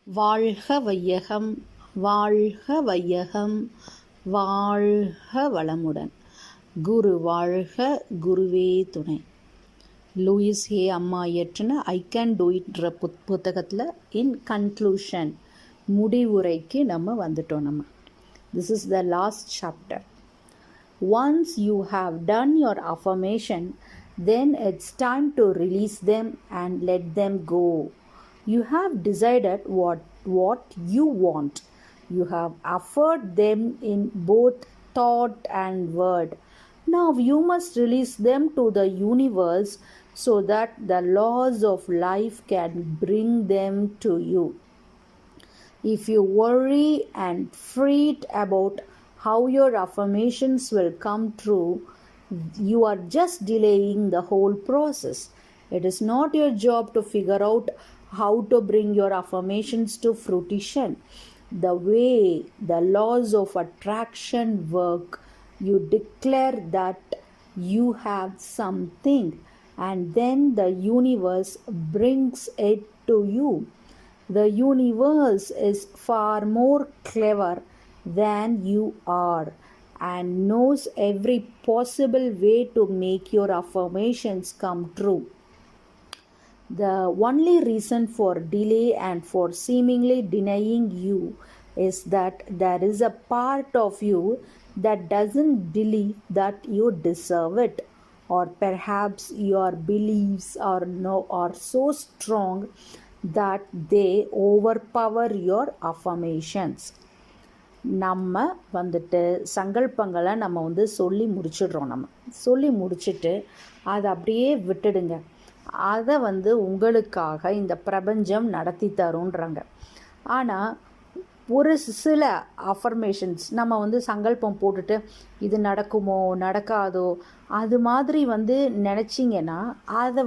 வாழ்க வையகம், வாழ்க வையகம், வாழ்க வளமுடன். குரு வாழ்க, குருவே துணை. லூயிஸ் ஏ அம்மா இயற்றின ஐ கேன் டூ இட்ன்ற புத்தகத்தில் இன் கன்க்ளூஷன் முடிவுரைக்கு நம்ம வந்துட்டோம். This is the last chapter. Once you have done your affirmation, then it's time to release them and let them go. You have decided what you want. You have affirmed them in both thought and word. Now you must release them to the universe so that the laws of life can bring them to you. If you worry and fret about how your affirmations will come true, you are just delaying the whole process. It is not your job to figure out how to bring your affirmations to fruition. The way the laws of attraction work, you declare that you have something, and then the universe brings it to you. The universe is far more clever than you are and knows every possible way to make your affirmations come true. The only reason for delay and for seemingly denying you is that there is a part of you that doesn't believe that you deserve it, or perhaps your beliefs are so strong that they overpower your affirmations. நம்ம வந்துட்டு சங்கல்பங்களை நம்ம சொல்லி முடிச்சிடுறோம். சொல்லி முடிச்சுட்டு அதை அப்படியே விட்டுடுங்க. அதை உங்களுக்காக இந்த பிரபஞ்சம் நடத்தி தருன்றாங்க. ஆனால் ஒரு சில அஃபர்மேஷன்ஸ் நம்ம சங்கல்பம் போட்டுட்டு இது நடக்குமோ நடக்காதோ அது மாதிரி நினச்சிங்கன்னா அதை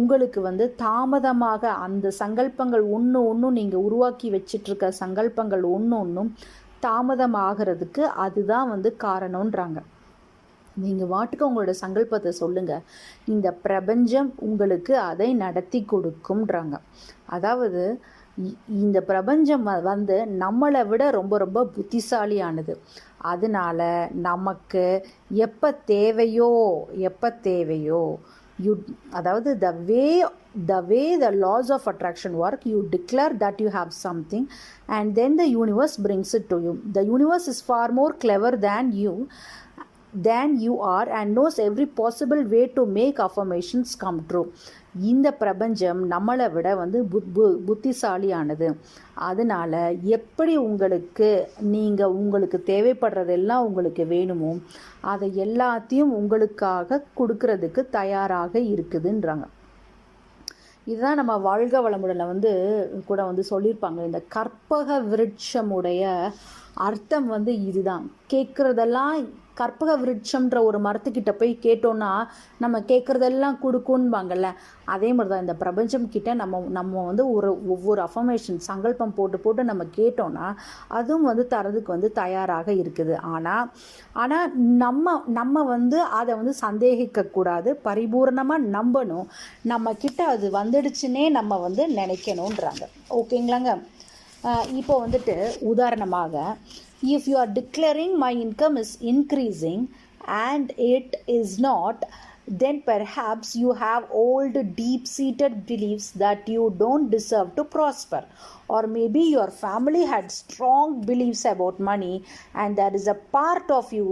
உங்களுக்கு தாமதமாக அந்த சங்கல்பங்கள் ஒன்றும் நீங்கள் உருவாக்கி வச்சிட்ருக்க சங்கல்பங்கள் ஒன்றும் தாமதமாகிறதுக்கு அதுதான் காரணன்றாங்க. நீங்கள் வாட்டுக்கு உங்களோட சங்கல்பத்தை சொல்லுங்கள், இந்த பிரபஞ்சம் உங்களுக்கு அதை நடத்தி கொடுக்கும்ன்றாங்க. அதாவது இந்த பிரபஞ்சம் நம்மளை விட ரொம்ப ரொம்ப புத்திசாலியானது. அதனால் நமக்கு எப்போ தேவையோ அதாவது the way the laws of attraction work, you declare that you have something and then the universe brings it to you. The universe is far more clever than you are and knows every possible way to make affirmations come true. இந்த பிரபஞ்சம் நம்மளை விட புத்திசாலியானது. அதனால் எப்படி உங்களுக்கு தேவைப்படுறதெல்லாம் உங்களுக்கு வேணுமோ அதை எல்லாத்தையும் உங்களுக்காக கொடுக்கறதுக்கு தயாராக இருக்குதுன்றாங்க. இதுதான் நம்ம வாழ்க வளமுடனில் கூட சொல்லியிருப்பாங்க. இந்த கற்பக விருட்சமுடைய அர்த்தம் இதுதான். கேட்குறதெல்லாம் கற்பக விருட்சம்ன்ற ஒரு மரத்துக்கிட்ட போய் கேட்டோன்னா நம்ம கேட்குறதெல்லாம் கொடுக்குன்பாங்கல்ல, அதே மாதிரி தான் இந்த பிரபஞ்சம் கிட்ட நம்ம ஒவ்வொரு அஃபர்மேஷன் சங்கல்பம் போட்டு நம்ம கேட்டோன்னா அதுவும் தரதுக்கு தயாராக இருக்குது. ஆனால் நம்ம அதை சந்தேகிக்கக்கூடாது, பரிபூர்ணமாக நம்பணும். நம்ம கிட்ட அது வந்துடுச்சுன்னே நம்ம நினைக்கணுன்றாங்க. ஓகேங்களாங்க. இப்போ உதாரணமாக, if you are declaring my income is increasing and it is not, then perhaps you have old deep-seated beliefs that you don't deserve to prosper, or maybe your family had strong beliefs about money and there is a part of you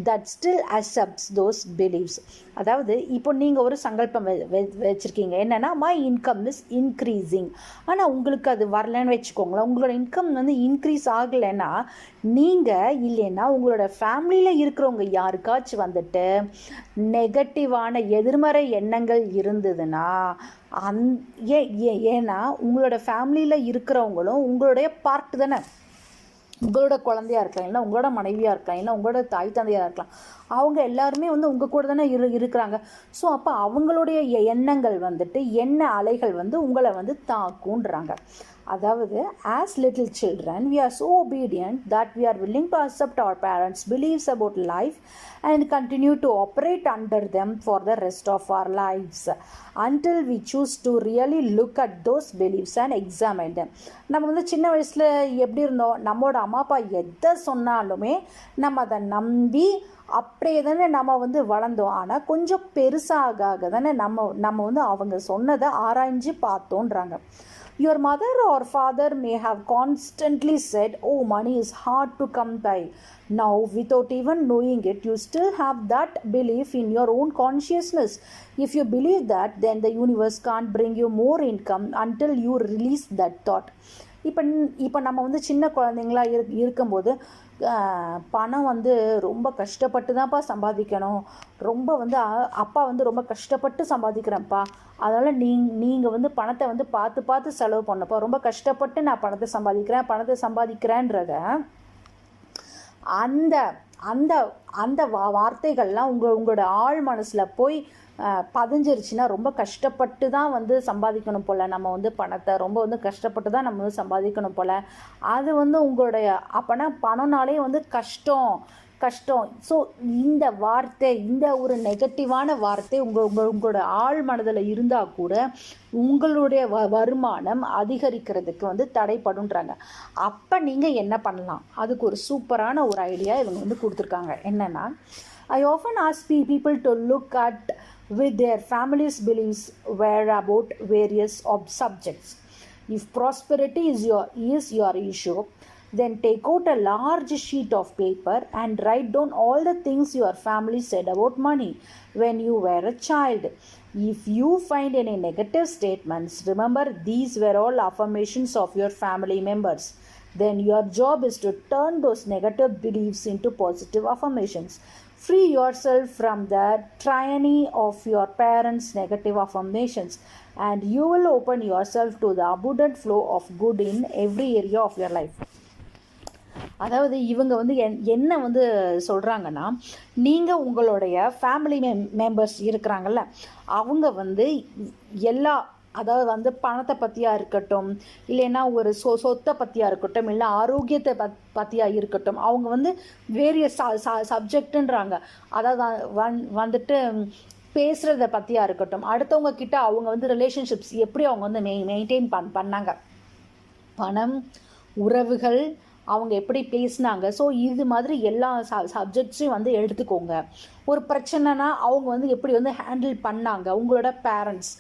that still accepts those beliefs. அதாவது இப்போ நீங்கள் ஒரு சங்கல்பம் வச்சுருக்கீங்க, என்னென்னா my income is increasing. ஆனால் உங்களுக்கு அது வரலன்னு வச்சுக்கோங்களேன். உங்களோட இன்கம் இன்க்ரீஸ் ஆகலைன்னா நீங்கள் இல்லைன்னா உங்களோட ஃபேமிலியில் இருக்கிறவங்க யாருக்காச்சும் நெகட்டிவான எதிர்மறை எண்ணங்கள் இருந்ததுன்னா ஏன்னா உங்களோட ஃபேமிலியில் இருக்கிறவங்களும் உங்களுடைய பார்ட் தானே. உங்களோட குழந்தையாக இருக்கலாம், இல்லை உங்களோட மனைவியாக இருக்கலாம், இல்லை உங்களோட தாய் தந்தையாக இருக்கலாம். அவங்க எல்லாருமே உங்கள் கூட தானே இருக்கிறாங்க. ஸோ அப்போ அவங்களுடைய எண்ணங்கள் எண்ண அலைகள் உங்களை தாக்குன்றாங்க. அதாவது as little children we are so obedient that we are willing to accept our parents' beliefs about life and continue to operate under them for the rest of our lives until we choose to really look at those beliefs and examine them. நம்ம வந்து சின்ன வயசில் எப்படி இருந்தோம், நம்மளோட அம்மா அப்பா எதை சொன்னாலுமே நம்ம அதை நம்பி அப்படியே தானே நம்ம வந்து வளர்ந்தோம். ஆனால் கொஞ்சம் பெருசாக ஆக தானே நம்ம வந்து அவங்க சொன்னதை ஆராய்ஞ்சு பார்த்தோன்றாங்க. Your mother or father may have constantly said, oh, money is hard to come by. Now, without even knowing it, you still have that belief in your own consciousness. If you believe that, then the universe can't bring you more income until you release that thought. இப்போ நம்ம வந்து சின்ன குழந்தைங்களா இருக்கும்போது பணம் வந்து ரொம்ப கஷ்டப்பட்டு தான்ப்பா சம்பாதிக்கணும், ரொம்ப வந்து அப்பா வந்து ரொம்ப கஷ்டப்பட்டு சம்பாதிக்கிறேன்ப்பா, அதனால் நீங்கள் வந்து பணத்தை வந்து பார்த்து செலவு பண்ணப்பா, ரொம்ப கஷ்டப்பட்டு நான் பணத்தை சம்பாதிக்கிறேன்றத அந்த அந்த அந்த வார்த்தைகள்லாம் உங்களோட ஆழ் மனசில் போய் பதிஞ்சிருச்சுன்னா ரொம்ப கஷ்டப்பட்டு தான் வந்து சம்பாதிக்கணும் போல், நம்ம வந்து பணத்தை ரொம்ப வந்து கஷ்டப்பட்டு தான் நம்ம வந்து சம்பாதிக்கணும் போல், அது வந்து உங்களுடைய அப்போனா பணம்னாலே வந்து கஷ்டம். ஸோ இந்த வார்த்தை, இந்த ஒரு நெகட்டிவான வார்த்தை உங்களோட ஆழ் மனதில் இருந்தால் கூட உங்களுடைய வருமானம் அதிகரிக்கிறதுக்கு வந்து தடைப்படுன்றாங்க. அப்போ நீங்கள் என்ன பண்ணலாம், அதுக்கு ஒரு சூப்பரான ஒரு ஐடியா இவங்க வந்து கொடுத்துருக்காங்க. என்னென்னா, I often ask people to look at with their family's beliefs were about various subjects. If prosperity is your issue, then take out a large sheet of paper and write down all the things your family said about money when you were a child. If you find any negative statements, remember these were all affirmations of your family members. Then your job is to turn those negative beliefs into positive affirmations. Free yourself from the tyranny of your parents' negative affirmations, and you will open yourself to the abundant flow of good in every area of your life. அதாவது இவங்க வந்து என்ன வந்து சொல்கிறாங்கன்னா, நீங்கள் உங்களுடைய family members இருக்கிறாங்கல்ல, அவங்க வந்து அதாவது வந்து பணத்தை பற்றியாக இருக்கட்டும், இல்லைன்னா ஒரு சொத்தை பற்றியாக இருக்கட்டும், இல்லை ஆரோக்கியத்தை பற்றியாக இருக்கட்டும், அவங்க வந்து வேரியஸ் சப்ஜெக்டுன்றாங்க. அதாவது வந்துட்டு பேசுகிறத பற்றியாக இருக்கட்டும், அடுத்தவங்க கிட்ட அவங்க வந்து ரிலேஷன்ஷிப்ஸ் எப்படி அவங்க வந்து மெயின்டைன் பண்ணாங்க, பணம், உறவுகள், அவங்க எப்படி பேசினாங்க. ஸோ இது மாதிரி எல்லா சப்ஜெக்ட்ஸையும் வந்து எடுத்துக்கோங்க. ஒரு பிரச்சனைனா அவங்க வந்து எப்படி வந்து ஹேண்டில் பண்ணாங்க உங்களோட பேரண்ட்ஸ்,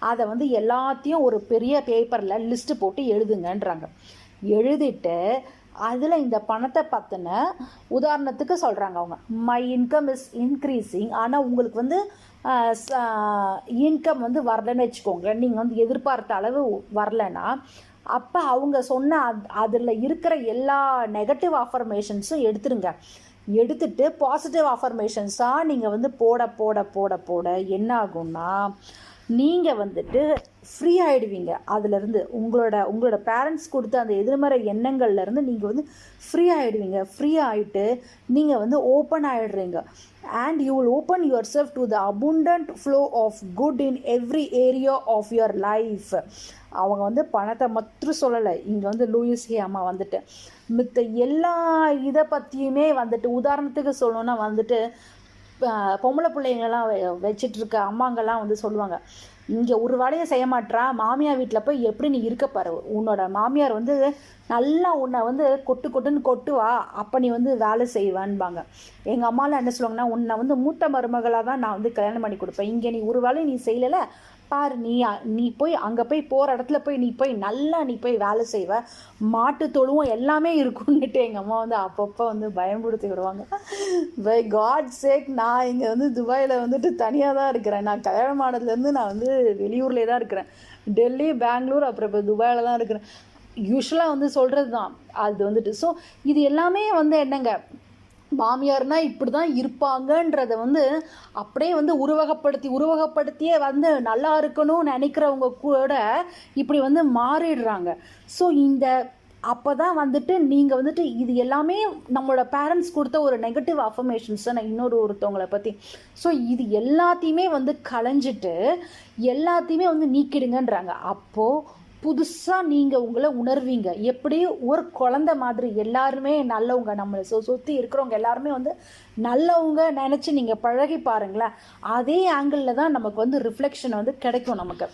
அதை வந்து எல்லாத்தையும் ஒரு பெரிய பேப்பரில் லிஸ்ட்டு போட்டு எழுதுங்கன்றாங்க. எழுதிட்டு அதில் இந்த பணத்தை பற்றின உதாரணத்துக்கு சொல்கிறாங்க அவங்க, மை இன்கம் இஸ் இன்க்ரீஸிங், ஆனால் உங்களுக்கு வந்து இன்கம் வந்து வரலன்னு வச்சுக்கோங்க, நீங்கள் வந்து எதிர்பார்த்த அளவு வரலைன்னா, அப்போ அவங்க சொன்ன அதில் இருக்கிற எல்லா நெகட்டிவ் அஃபர்மேஷன்ஸும் எடுத்துட்டு பாசிட்டிவ் அஃபர்மேஷன்ஸாக நீங்கள் வந்து போட என்ன ஆகும்னா, நீங்கள் வந்துட்டு ஃப்ரீ ஆகிடுவீங்க. அதிலேருந்து உங்களோட பேரண்ட்ஸ் கொடுத்த அந்த எதிர்மறை எண்ணங்கள்லேருந்து நீங்கள் வந்து ஃப்ரீ ஆகிடுவீங்க. ஃப்ரீ ஆகிட்டு நீங்கள் வந்து open ஆகிடுறீங்க. and you will open yourself to the abundant flow of good in every area of your life. அவங்க வந்து பணத்தை மட்டும் சொல்லலை, இங்கே வந்து லூயிஸ் ஹே அம்மா வந்துட்டு மித்த எல்லா இதை பற்றியுமே வந்துட்டு, உதாரணத்துக்கு சொல்லணுன்னா வந்துட்டு பொம்பளை பிள்ளைங்கள்லாம் வச்சிட்ருக்க அம்மாங்கள்லாம் வந்து சொல்லுவாங்க, இங்கே ஒரு வேலையை செய்ய மாட்டா, மாமியார் வீட்டில் போய் எப்படி நீ இருக்கப்பாரு, உன்னோட மாமியார் வந்து நல்லா உன்னை வந்து கொட்டுன்னு கொட்டுவா, அப்போ நீ வந்து வேலை செய்வான்பாங்க. எங்கள் அம்மாலாம் என்ன சொல்லுவாங்கன்னா, உன்னை வந்து மூத்த மருமகளாக தான் நான் வந்து கல்யாணம் பண்ணி கொடுப்பேன், இங்கே நீ ஒரு வேலையை நீ செய்யலை பாரு, நீ போய் அங்கே போகிற இடத்துல நீ போய் வேலை செய்வ, மாட்டு தொழுவும் எல்லாமே இருக்குன்னுட்டு எங்கள் அம்மா வந்து அப்பப்போ வந்து பயன்படுத்தி விடுவாங்க. பை காட் சேக், நான் இங்கே வந்து துபாயில் வந்துட்டு தனியாக தான் இருக்கிறேன். நான் கல்யாணம் ஆனதுலேருந்து நான் வந்து வெளியூர்லேயே தான் இருக்கிறேன். டெல்லி, பெங்களூர், அப்புறம் இப்போ துபாயில் தான் இருக்கிறேன். யூஸ்வலாக வந்து சொல்கிறது தான் அது வந்துட்டு. ஸோ இது எல்லாமே வந்து என்னங்க, மாமியார்னா இப்படி தான் இருப்பாங்கன்றத வந்து அப்படியே வந்து உருவகப்படுத்தியே வந்து நல்லா இருக்கணும்னு நினைக்கிறவங்க கூட இப்படி வந்து மாறிடுறாங்க. ஸோ அப்போ தான் வந்துட்டு நீங்கள் வந்துட்டு இது எல்லாமே நம்மளோட பேரண்ட்ஸ் கொடுத்த ஒரு நெகட்டிவ் அஃபர்மேஷன்ஸ் தான் ஒருத்தவங்களை பற்றி. ஸோ இது எல்லாத்தையுமே வந்து களைஞ்சிட்டு எல்லாத்தையுமே வந்து நீக்கிடுங்கன்றாங்க. அப்போது புதுசாக நீங்கள் உங்களை உணர்வீங்க. எப்படி ஒரு குழந்தை மாதிரி எல்லாருமே நல்லவங்க, நம்மளை சுற்றி இருக்கிறவங்க எல்லாருமே வந்து நல்லவங்க நினச்சி நீங்கள் பழகி பாருங்களேன். அதே ஆங்கிளில் தான் நமக்கு வந்து ரிஃப்ளெக்ஷன் வந்து கிடைக்கும் நமக்கு.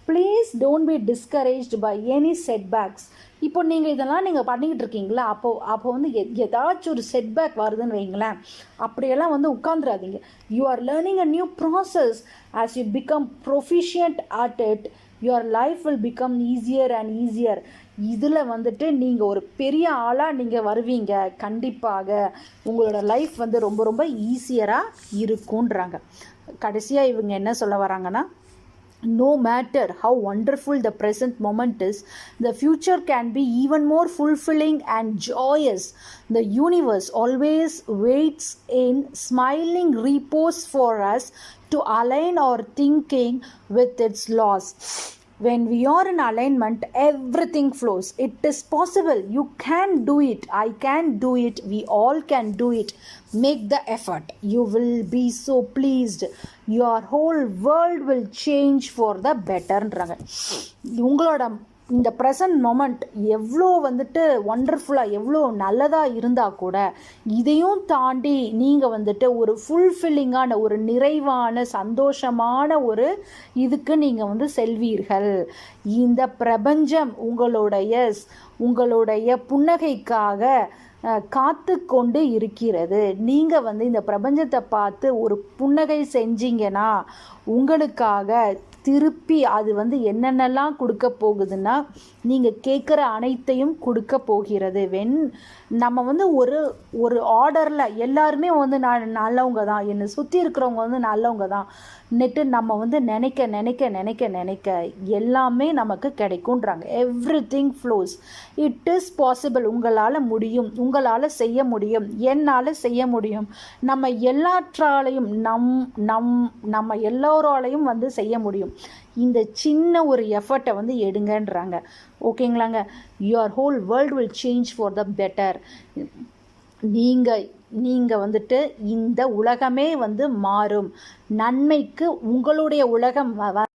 Please don't be discouraged by any setbacks. இப்போ நீங்கள் இதெல்லாம் நீங்கள் பண்ணிக்கிட்டு இருக்கீங்களா, அப்போ வந்து ஏதாச்சும் ஒரு செட்பேக் வருதுன்னு வைங்களேன், அப்படியெல்லாம் வந்து உட்காந்துடாதீங்க. You are learning a new process. As you become proficient at it, your life will become easier and easier. இதில் வந்துட்டு நீங்கள் ஒரு பெரிய ஆளாக நீங்கள் வருவீங்க. கண்டிப்பாக உங்களோட லைஃப் வந்து ரொம்ப ரொம்ப ஈஸியராக இருக்குன்றாங்க. கடைசியாக இவங்க என்ன சொல்ல வராங்கன்னா, no matter how wonderful the present moment is, the future can be even more fulfilling and joyous. The universe always waits in smiling repose for us to align our thinking with its laws. When we are in alignment, everything flows. It is possible. You can do it. I can do it. We all can do it. Make the effort. You will be so pleased. Your whole world will change for the betterன்றாங்க. உங்களோட இந்த present moment எவ்வளோ வந்துட்டு ஒண்டர்ஃபுல்லாக, எவ்வளோ நல்லதாக இருந்தால் கூட இதையும் தாண்டி நீங்கள் வந்துட்டு ஒரு ஃபுல்ஃபில்லிங்கான, ஒரு நிறைவான, சந்தோஷமான ஒரு இதுக்கு நீங்கள் வந்து செல்வீர்கள். இந்த பிரபஞ்சம் உங்களுடைய புன்னகைக்காக காத்து கொண்டு இருக்கிறது. நீங்கள் வந்து இந்த பிரபஞ்சத்தை பார்த்து ஒரு புன்னகை செஞ்சீங்கன்னா உங்களுக்காக திருப்பி அது வந்து என்னென்னலாம் கொடுக்க போகுதுன்னா, நீங்கள் கேட்குற அனைத்தையும் கொடுக்க போகிறது. நம்ம வந்து ஒரு ஆர்டரில் எல்லாருமே வந்து நல்லவங்க தான், என்னை சுற்றி இருக்கிறவங்க வந்து நல்லவங்க தான் நெட்டு நம்ம வந்து நினைக்க எல்லாமே நமக்கு கிடைக்குன்றாங்க. Everything flows. It is possible. உங்களால் முடியும், உங்களால் செய்ய முடியும், என்னால் செய்ய முடியும். நம்ம எல்லாற்றாலையும் நம்ம எல்லோராலையும் வந்து செய்ய முடியும். இந்த சின்ன ஒரு எஃபர்ட்டை வந்து எடுங்கன்றாங்க. ஓகேங்களாங்க. Your whole world will change for the better. நீங்கள் வந்துட்டு இந்த உலகமே வந்து மாறும். நன்மைக்கு உங்களுடைய உலகம்